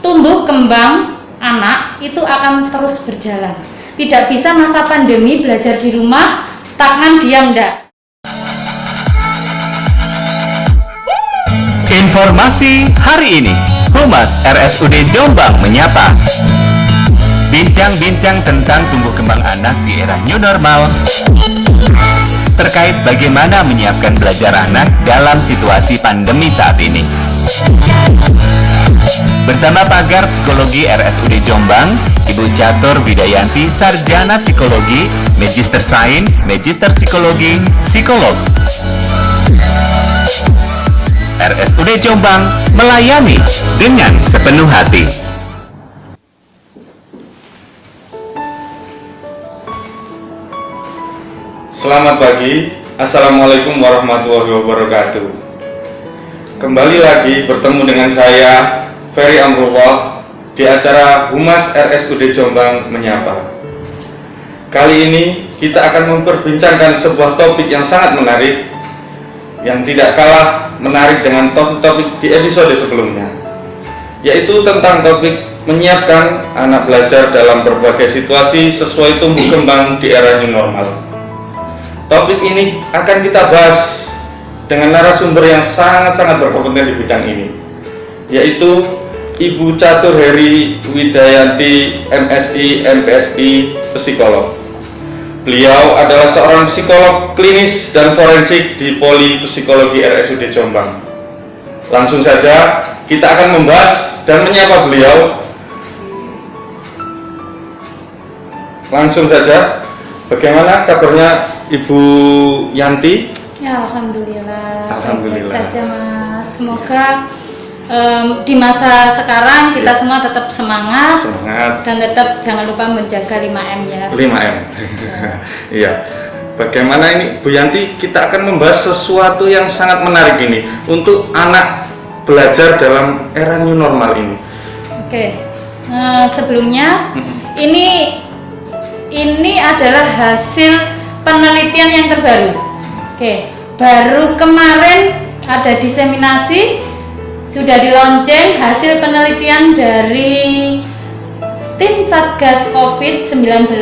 tumbuh kembang anak itu akan terus berjalan. Tidak bisa masa pandemi belajar di rumah, stagnan, diam, enggak. Informasi hari ini, Humas RSUD Jombang menyapa. Bincang-bincang tentang tumbuh kembang anak di era new normal, terkait bagaimana menyiapkan belajar anak dalam situasi pandemi saat ini. Bersama pagar psikologi RSUD Jombang, Ibu Catur Widayanti, Sarjana Psikologi, Magister Sains, Magister Psikologi, Psikolog. RSUD Jombang melayani dengan sepenuh hati. Selamat pagi, Assalamualaikum warahmatullahi wabarakatuh. Kembali lagi bertemu dengan saya, Ferry Amrullah, di acara Humas RSUD Jombang menyapa. Kali ini kita akan memperbincangkan sebuah topik yang sangat menarik, yang tidak kalah menarik dengan topik-topik di episode sebelumnya, yaitu tentang topik menyiapkan anak belajar dalam berbagai situasi sesuai tumbuh kembang di era new normal. Topik ini akan kita bahas dengan narasumber yang sangat-sangat berkompeten di bidang ini, yaitu Ibu Catur Heri Widayanti, MSI, MPSI, psikolog. Beliau adalah seorang psikolog klinis dan forensik di Poli Psikologi RSUD Jombang. Langsung saja kita akan membahas dan menyapa beliau. Langsung saja, bagaimana kabarnya Ibu Yanti? Ya, alhamdulillah. Alhamdulillah. Baik saja, Mas. Semoga di masa sekarang kita semua tetap semangat dan tetap jangan lupa menjaga 5M ya. 5M. Iya. Bagaimana ini Bu Yanti, kita akan membahas sesuatu yang sangat menarik ini untuk anak belajar dalam era new normal ini. Oke. Sebelumnya ini adalah hasil penelitian yang terbaru. Oke, baru kemarin ada diseminasi, sudah dilonceng hasil penelitian dari tim Satgas COVID-19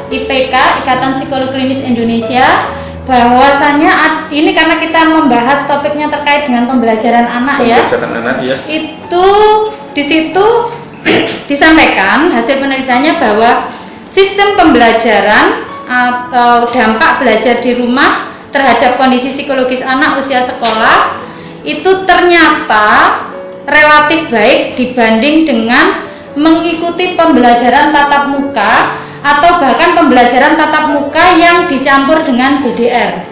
IPK, Ikatan Psikolog Klinis Indonesia, bahwasannya ini karena kita membahas topiknya terkait dengan pembelajaran anak ya. Itu di situ disampaikan hasil penelitiannya bahwa sistem pembelajaran atau dampak belajar di rumah terhadap kondisi psikologis anak usia sekolah itu ternyata relatif baik dibanding dengan mengikuti pembelajaran tatap muka atau bahkan pembelajaran tatap muka yang dicampur dengan BDR.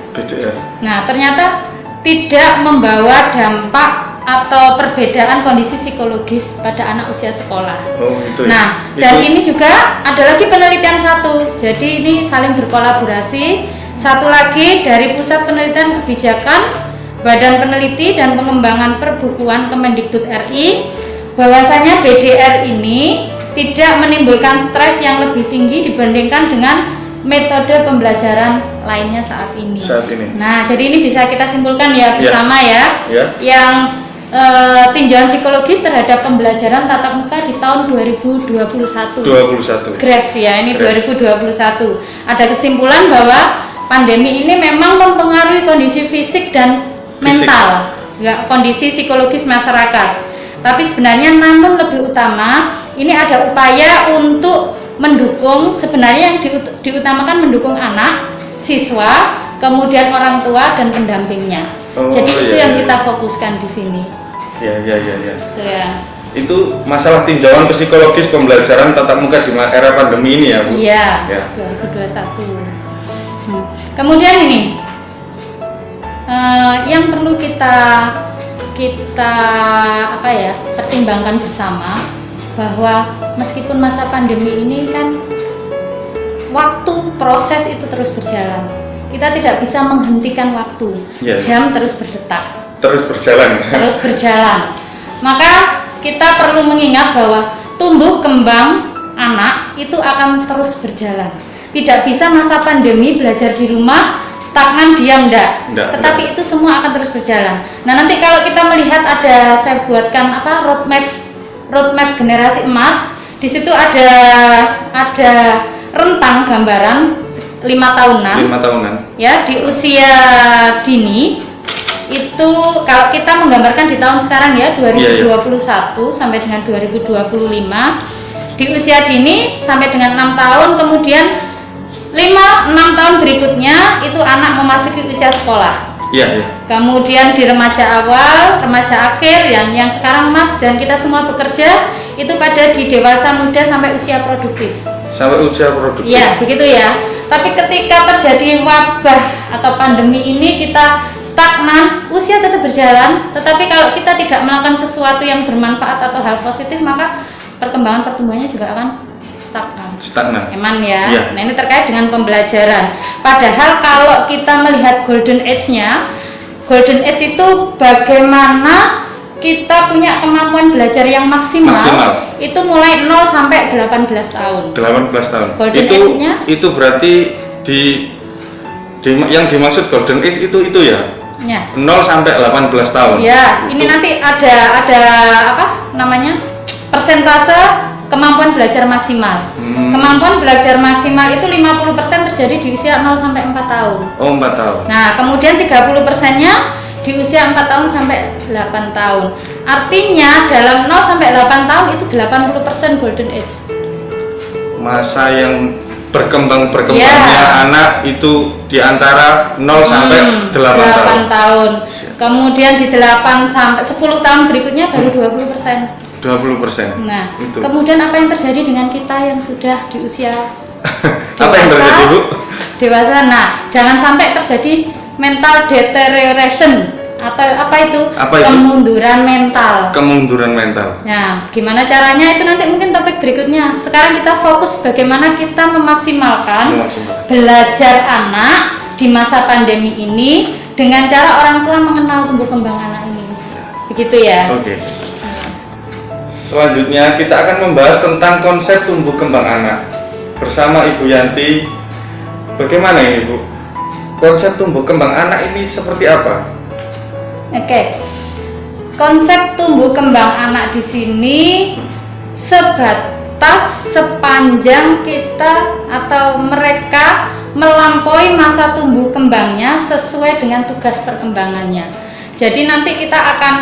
Nah, ternyata tidak membawa dampak atau perbedaan kondisi psikologis pada anak usia sekolah. Dan ini juga ada lagi penelitian satu, jadi ini saling berkolaborasi. Satu lagi dari Pusat Penelitian Kebijakan, Badan Peneliti dan Pengembangan Perbukuan Kemendikbud RI, bahwasanya BDR ini tidak menimbulkan stres yang lebih tinggi dibandingkan dengan metode pembelajaran lainnya saat ini. Nah, jadi ini bisa kita simpulkan ya bersama yang tinjauan psikologis terhadap pembelajaran tatap muka di tahun 2021. GRES ya, ini 2021. Ada kesimpulan bahwa pandemi ini memang mempengaruhi kondisi fisik dan mental, kondisi psikologis masyarakat. Tapi sebenarnya namun lebih utama ini ada upaya untuk mendukung, sebenarnya yang diutamakan mendukung anak, siswa, kemudian orang tua dan pendampingnya. Jadi itu yang kita fokuskan di sini. Itu masalah tinjauan psikologis pembelajaran tatap muka di era pandemi ini ya, Bu? Iya. 2021. Kemudian ini yang perlu kita pertimbangkan bersama, bahwa meskipun masa pandemi ini kan waktu proses itu terus berjalan, kita tidak bisa menghentikan waktu. Jam terus berdetak, terus berjalan. Maka kita perlu mengingat bahwa tumbuh kembang anak itu akan terus berjalan. Tidak bisa masa pandemi belajar di rumah, stagnan, diam, enggak. Tetapi itu semua akan terus berjalan. Nah, nanti kalau kita melihat saya buatkan roadmap roadmap generasi emas. Di situ ada rentang gambaran 5 tahunan. 5 tahunan. Ya, di usia dini itu kalau kita menggambarkan di tahun sekarang ya 2021 sampai dengan 2025, di usia dini sampai dengan 6 tahun, kemudian 5-6 tahun berikutnya itu anak memasuki usia sekolah. Iya. Kemudian di remaja awal, remaja akhir yang sekarang Mas dan kita semua bekerja itu pada di dewasa muda sampai usia produktif. Sampai usia produktif. Iya, begitu ya. Tapi ketika terjadi wabah atau pandemi ini kita stagnan, usia tetap berjalan, tetapi kalau kita tidak melakukan sesuatu yang bermanfaat atau hal positif, maka perkembangan pertumbuhannya juga akan stagnan. Eman ya. Ya. Nah, ini terkait dengan pembelajaran. Padahal kalau kita melihat golden age-nya, golden age itu bagaimana kita punya kemampuan belajar yang maksimal. Itu mulai 0 sampai 18 tahun. 18 tahun. Golden age-nya itu berarti yang dimaksud golden age itu ya? Ya. 0 sampai 18 tahun. Ya, ini nanti ada apa namanya? Persentase kemampuan belajar maksimal. Kemampuan belajar maksimal itu 50% terjadi di usia 0 sampai 4 tahun. Oh, 4 tahun. Nah, kemudian 30%-nya di usia 4 tahun sampai 8 tahun. Artinya dalam 0 sampai 8 tahun itu 80% golden age. Masa yang berkembangnya anak itu di antara 0 sampai 8 tahun. Kemudian di 8 sampai 10 tahun berikutnya baru 20%. 20%. Nah, itu. Kemudian apa yang terjadi dengan kita yang sudah di usia apa yang terjadi, Bu? Dewasa. Nah, jangan sampai terjadi mental deterioration atau apa itu? Kemunduran mental. Kemunduran mental. Nah, gimana caranya itu nanti mungkin topik berikutnya. Sekarang kita fokus bagaimana kita memaksimalkan belajar anak di masa pandemi ini dengan cara orang tua mengenal tumbuh kembang anak ini. Begitu ya. Oke. Selanjutnya kita akan membahas tentang konsep tumbuh kembang anak bersama Ibu Yanti. Bagaimana ini, Bu? Konsep tumbuh kembang anak ini seperti apa? Oke. Konsep tumbuh kembang anak di sini sebatas sepanjang kita atau mereka melampaui masa tumbuh kembangnya sesuai dengan tugas perkembangannya. Jadi nanti kita akan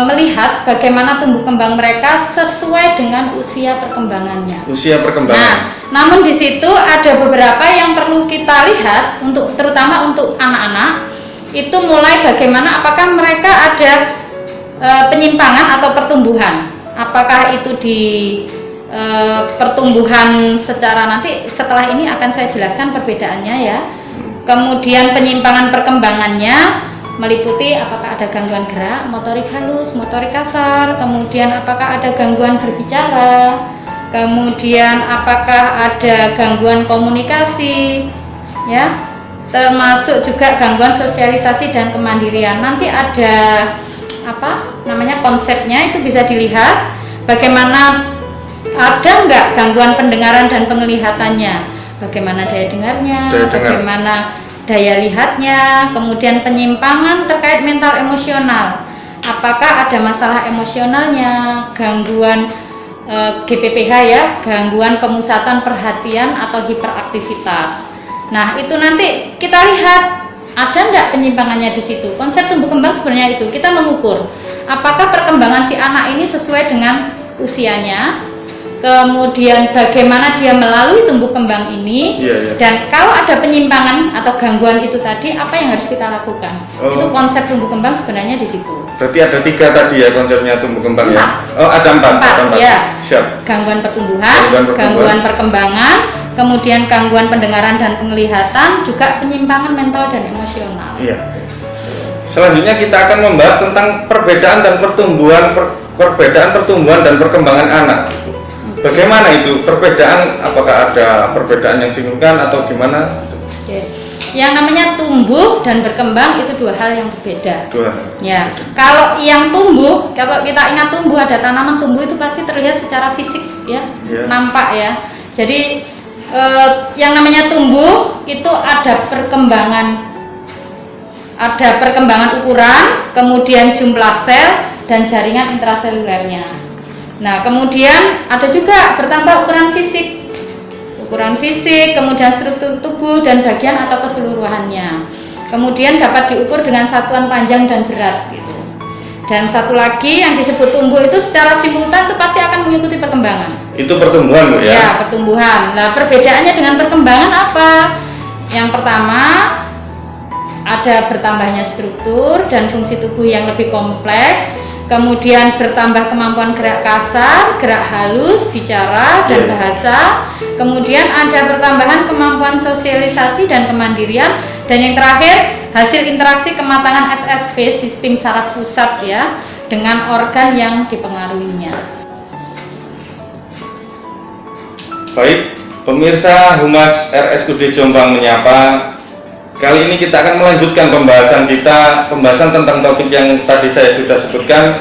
melihat bagaimana tumbuh kembang mereka sesuai dengan usia perkembangannya. Usia perkembangan. Nah, namun di situ ada beberapa yang perlu kita lihat terutama untuk anak-anak. Itu mulai bagaimana apakah mereka ada penyimpangan atau pertumbuhan. Apakah itu di pertumbuhan secara nanti setelah ini akan saya jelaskan perbedaannya ya. Kemudian penyimpangan perkembangannya meliputi apakah ada gangguan gerak, motorik halus, motorik kasar, kemudian apakah ada gangguan berbicara, kemudian apakah ada gangguan komunikasi, ya, termasuk juga gangguan sosialisasi dan kemandirian. Nanti ada konsepnya itu bisa dilihat bagaimana ada nggak gangguan pendengaran dan penglihatannya, bagaimana daya dengarnya, bagaimana daya lihatnya, kemudian penyimpangan terkait mental emosional. Apakah ada masalah emosionalnya, gangguan GPPH ya, gangguan pemusatan perhatian atau hiperaktivitas. Nah, itu nanti kita lihat ada enggak penyimpangannya di situ. Konsep tumbuh kembang sebenarnya itu kita mengukur apakah perkembangan si anak ini sesuai dengan usianya. Kemudian bagaimana dia melalui tumbuh kembang ini, dan kalau ada penyimpangan atau gangguan itu tadi, apa yang harus kita lakukan? Itu konsep tumbuh kembang sebenarnya di situ. Berarti ada 3 tadi ya konsepnya tumbuh kembang ya? Oh, ada 4 ya. Siap. Gangguan pertumbuhan, gangguan perkembangan, kemudian gangguan pendengaran dan penglihatan, juga penyimpangan mental dan emosional. Iya. Selanjutnya kita akan membahas tentang perbedaan pertumbuhan dan perkembangan anak. Bagaimana itu perbedaan? Apakah ada perbedaan yang signifikan atau gimana? Oke. Yang namanya tumbuh dan berkembang itu 2 hal yang berbeda. Ya. Kalau yang tumbuh, kalau kita ingat tumbuh, ada tanaman tumbuh itu pasti terlihat secara fisik ya, nampak ya. Jadi yang namanya tumbuh itu ada perkembangan ukuran, kemudian jumlah sel dan jaringan intraselulernya. Nah, kemudian ada juga bertambah ukuran fisik, kemudian struktur tubuh dan bagian atau keseluruhannya. Kemudian dapat diukur dengan satuan panjang dan berat gitu. Dan satu lagi yang disebut tumbuh itu secara simultan itu pasti akan mengikuti perkembangan. Itu pertumbuhan, Bu, ya? Ya, pertumbuhan. Nah, perbedaannya dengan perkembangan apa? Yang pertama, ada bertambahnya struktur dan fungsi tubuh yang lebih kompleks. Kemudian bertambah kemampuan gerak kasar, gerak halus, bicara, dan bahasa. Kemudian ada pertambahan kemampuan sosialisasi dan kemandirian. Dan yang terakhir, hasil interaksi kematangan SSP, sistem saraf pusat ya, dengan organ yang dipengaruhinya. Baik, pemirsa Humas RSUD Jombang menyapa. Kali ini kita akan melanjutkan pembahasan tentang topik yang tadi saya sudah sebutkan.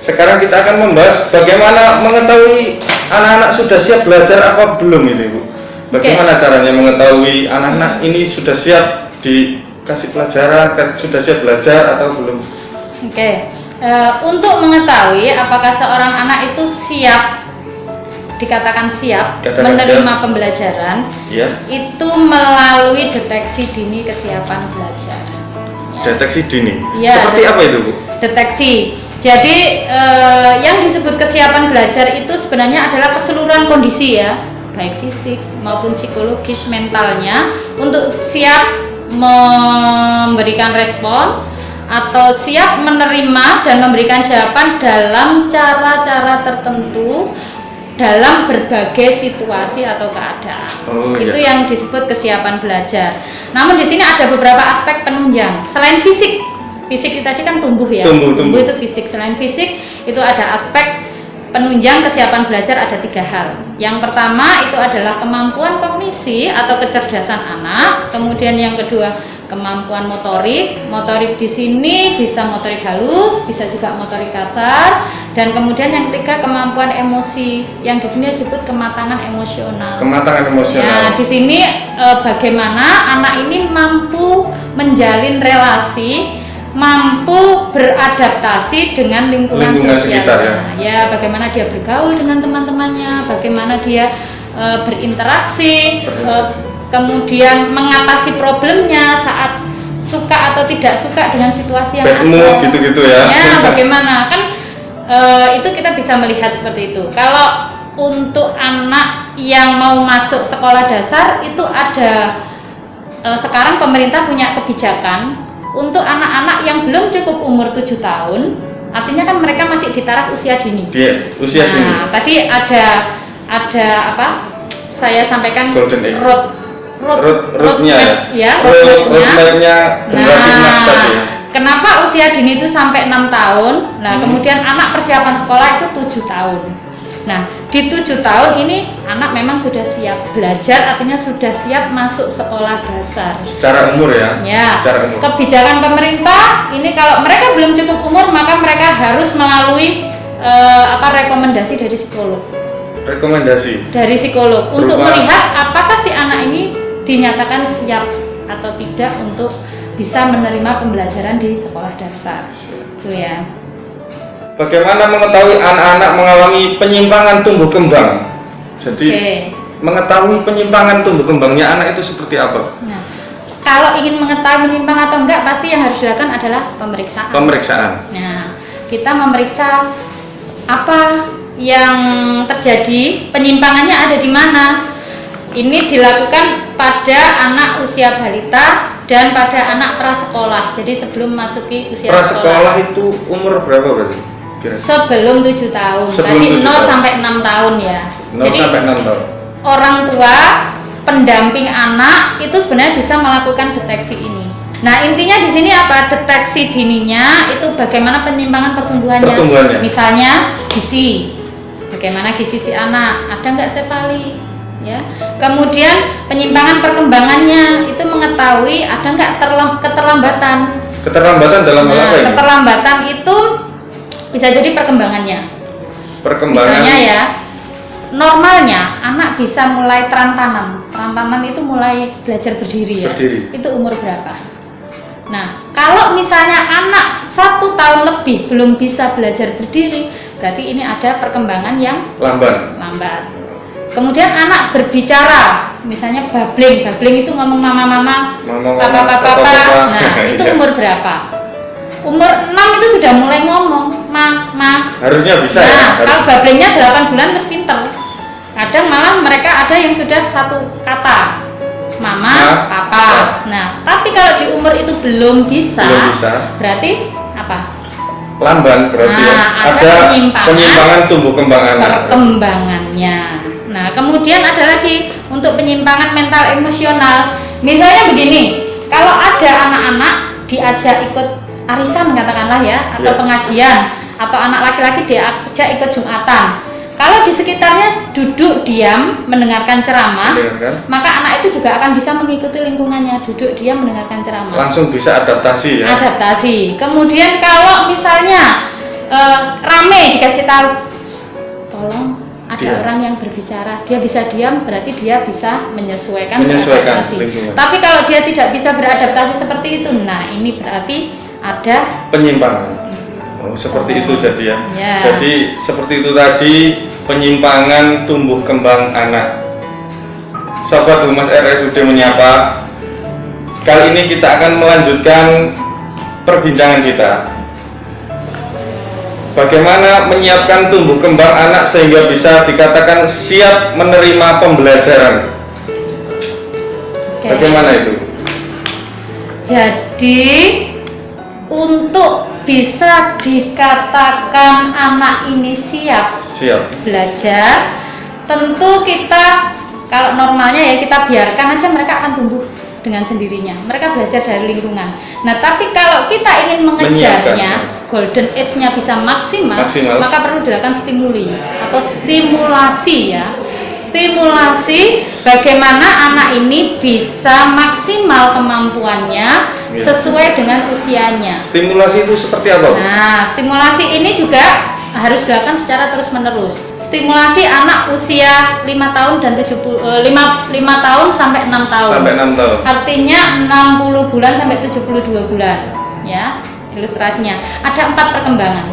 Sekarang kita akan membahas bagaimana mengetahui anak-anak sudah siap belajar apa belum ini, Bu. Bagaimana caranya mengetahui anak-anak ini sudah siap dikasih pelajaran, sudah siap belajar atau belum? Untuk mengetahui apakah seorang anak itu siap, dikatakan siap menerima pembelajaran, itu melalui deteksi dini kesiapan belajar. Deteksi dini? Ya, seperti apa itu, Bu? Deteksi. Jadi yang disebut kesiapan belajar itu sebenarnya adalah keseluruhan kondisi ya, baik fisik maupun psikologis, mentalnya, untuk siap memberikan respon atau siap menerima dan memberikan jawaban dalam cara-cara tertentu dalam berbagai situasi atau keadaan. Itu yang disebut kesiapan belajar. Namun di sini ada beberapa aspek penunjang. Selain fisik tadi kan tumbuh ya. Tumbuh itu fisik. Selain fisik itu ada aspek penunjang kesiapan belajar, ada 3 hal. Yang pertama itu adalah kemampuan kognisi atau kecerdasan anak. Kemudian yang kedua kemampuan motorik. Motorik di sini bisa motorik halus, bisa juga motorik kasar, dan kemudian yang ketiga kemampuan emosi, yang di sini disebut kematangan emosional. Kematangan emosional. Nah, di sini bagaimana anak ini mampu menjalin relasi, mampu beradaptasi dengan lingkungan sosial. Sekitar, ya, bagaimana dia bergaul dengan teman-temannya, bagaimana dia berinteraksi. Kemudian mengatasi problemnya saat suka atau tidak suka dengan situasi yang ada. Gitu-gitu ya. Ya, bagaimana kan itu kita bisa melihat seperti itu. Kalau untuk anak yang mau masuk sekolah dasar itu ada sekarang pemerintah punya kebijakan untuk anak-anak yang belum cukup umur 7 tahun, artinya kan mereka masih di taraf usia dini. Usia dini. Tadi ada apa? Saya sampaikan roadmap ya, roadmapnya generasi emas tadi ya. Kenapa usia dini itu sampai 6 tahun? Nah, kemudian anak persiapan sekolah itu 7 tahun. Nah, di 7 tahun ini anak memang sudah siap belajar, artinya sudah siap masuk sekolah dasar. Secara umur ya? Ya, secara umur. Kebijakan pemerintah ini kalau mereka belum cukup umur maka mereka harus melalui rekomendasi dari psikolog. Rekomendasi dari psikolog untuk melihat apakah si anak ini dinyatakan siap atau tidak untuk bisa menerima pembelajaran di sekolah dasar. Itu ya. Bagaimana mengetahui anak-anak mengalami penyimpangan tumbuh kembang? Jadi mengetahui penyimpangan tumbuh kembangnya anak itu seperti apa? Nah, kalau ingin mengetahui menyimpang atau enggak, pasti yang harus dilakukan adalah pemeriksaan. Nah, kita memeriksa apa yang terjadi, penyimpangannya ada di mana. Ini dilakukan pada anak usia balita dan pada anak prasekolah. Jadi sebelum masuki usia prasekolah itu umur berapa berarti? Sebelum 7 tahun. Tadi 0 sampai 6 tahun ya. 0 Jadi sampai 6 tahun. Orang tua, pendamping anak itu sebenarnya bisa melakukan deteksi ini. Nah, intinya di sini apa? Deteksi dininya itu bagaimana penyimpangan pertumbuhannya. Misalnya gizi. Bagaimana gizi si anak? Ada nggak sefali? Ya. Kemudian penyimpangan perkembangannya itu mengetahui ada nggak keterlambatan. Keterlambatan dalam hal apa ini? Keterlambatan itu bisa jadi perkembangannya. Misalnya ya, normalnya anak bisa mulai terantanan. Terantanan itu mulai belajar berdiri ya. Itu umur berapa? Nah, kalau misalnya anak 1 tahun lebih belum bisa belajar berdiri, berarti ini ada perkembangan yang lambat. Kemudian anak berbicara, misalnya babbling itu ngomong mama, papa. Nah, itu umur berapa? Umur 6 itu sudah mulai ngomong, ma. Harusnya bisa nah, ya. Kalau babblingnya 8 bulan terus pinter. Kadang malah mereka ada yang sudah satu kata, mama, papa. Nah, tapi kalau di umur itu belum bisa. Berarti apa? Lamban berarti ada penyimpangan tumbuh kembang anak. Perkembangannya. Nah, kemudian ada lagi untuk penyimpangan mental emosional. Misalnya begini, kalau ada anak-anak diajak ikut arisan katakanlah ya, atau pengajian, atau anak laki-laki diajak ikut Jumatan. Kalau di sekitarnya duduk diam mendengarkan ceramah, maka anak itu juga akan bisa mengikuti lingkungannya, duduk diam mendengarkan ceramah. Langsung bisa adaptasi ya. Adaptasi. Kemudian kalau misalnya rame dikasih tahu, tolong ada orang yang berbicara, dia bisa diam, berarti dia bisa menyesuaikan beradaptasi. Tapi kalau dia tidak bisa beradaptasi seperti itu, nah ini berarti ada penyimpangan. Seperti itu jadi ya. Jadi seperti itu tadi penyimpangan tumbuh kembang anak. Sahabat Humas RSUD Menyapa, kali ini kita akan melanjutkan perbincangan kita. Bagaimana menyiapkan tumbuh kembang anak sehingga bisa dikatakan siap menerima pembelajaran. Bagaimana itu? Jadi untuk bisa dikatakan anak ini siap belajar, tentu kita kalau normalnya ya kita biarkan aja mereka akan tumbuh dengan sendirinya, mereka belajar dari lingkungan. Nah tapi kalau kita ingin mengejarnya, golden age-nya bisa maksimal, maka perlu dilakukan stimuli atau stimulasi ya. Stimulasi bagaimana anak ini bisa maksimal kemampuannya sesuai dengan usianya. Stimulasi itu seperti apa? Nah, stimulasi ini juga harus dilakukan secara terus-menerus. Stimulasi anak usia 5 tahun dan 5 tahun sampai 6 tahun. Artinya 60 bulan sampai 72 bulan, ya. Ilustrasinya ada 4 perkembangan.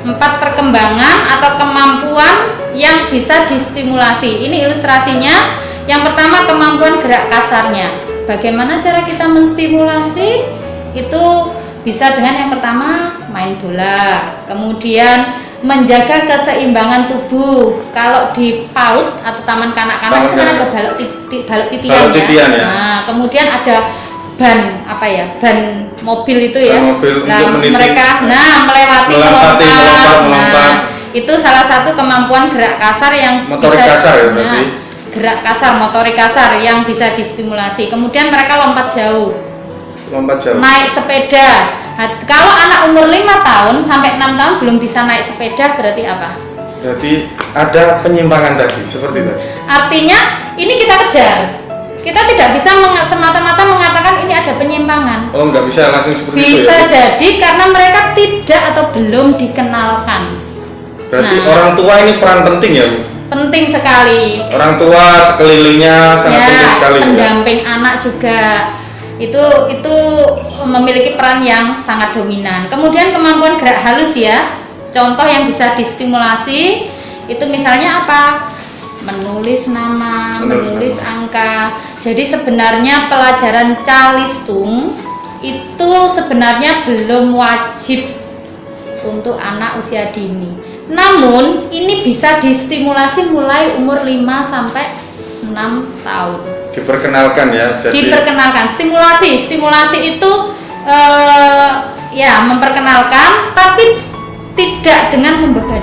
4 perkembangan atau kemampuan yang bisa distimulasi. Ini ilustrasinya. Yang pertama kemampuan gerak kasarnya. Bagaimana cara kita menstimulasi? Itu bisa dengan yang pertama main bola, kemudian menjaga keseimbangan tubuh. Kalau di PAUD atau taman kanak-kanak itu kan ada balok titian ya. Nah, kemudian ada ban ban mobil itu ya. Nah, mereka melewati melompat. Nah, itu salah satu kemampuan gerak kasar yang motorik bisa kasar ya berarti. Gerak kasar, motorik kasar yang bisa distimulasi. Kemudian mereka lompat jauh. Naik sepeda. Nah, kalau anak umur 5 tahun sampai 6 tahun belum bisa naik sepeda berarti apa? Berarti ada penyimpangan tadi, seperti itu. Artinya ini kita kejar. Kita tidak bisa semata-mata mengatakan ini ada penyimpangan. Oh, nggak bisa langsung seperti itu ya? Bisa jadi karena mereka tidak atau belum dikenalkan. Berarti orang tua ini peran penting ya, Bu? Penting sekali. Orang tua sekelilingnya sangat penting sekali. Pendamping anak juga itu memiliki peran yang sangat dominan. Kemudian kemampuan gerak halus ya. Contoh yang bisa distimulasi itu misalnya apa? Menulis nama, menulis angka. Jadi sebenarnya pelajaran calistung itu sebenarnya belum wajib untuk anak usia dini. Namun ini bisa distimulasi mulai umur 5 sampai 6 tahun. Diperkenalkan ya. Jadi diperkenalkan stimulasi itu memperkenalkan tapi tidak dengan membebani